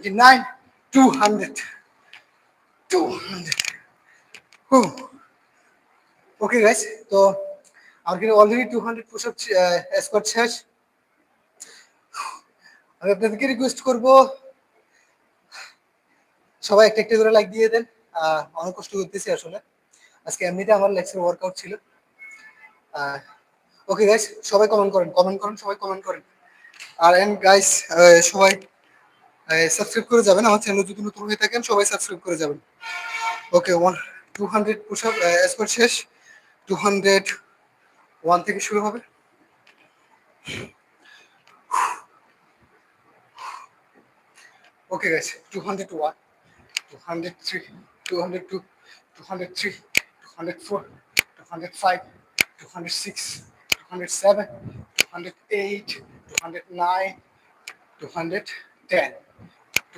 nine, 200, 200. Okay guys, তো আমার কিন্তু অলরেডি 200 পুশ আপ স্কোয়াড শেষ। আমি আপনাদেরকে রিকোয়েস্ট করব সবাই একটা একটা করে লাইক দিয়ে দেন। অনেক কষ্ট করতেছি আসলে, আজকে এমনিতে আমার লেগসের ওয়ার্কআউট ছিল। ওকে গাইস, সবাই কমেন্ট করেন, সবাই কমেন্ট করেন। আর এন্ড গাইস, সবাই সাবস্ক্রাইব করে যাবেন আমার চ্যানেল, যদি নতুন হয়ে থাকেন সবাই সাবস্ক্রাইব করে যাবেন। ওকে, 200 পুশ আপ স্কোয়াড শেষ। 201 থেকে শুরু হবে। Okay guys, 201, 203, 202, 203, 204, 205, 206, 207, 208, 209, 210.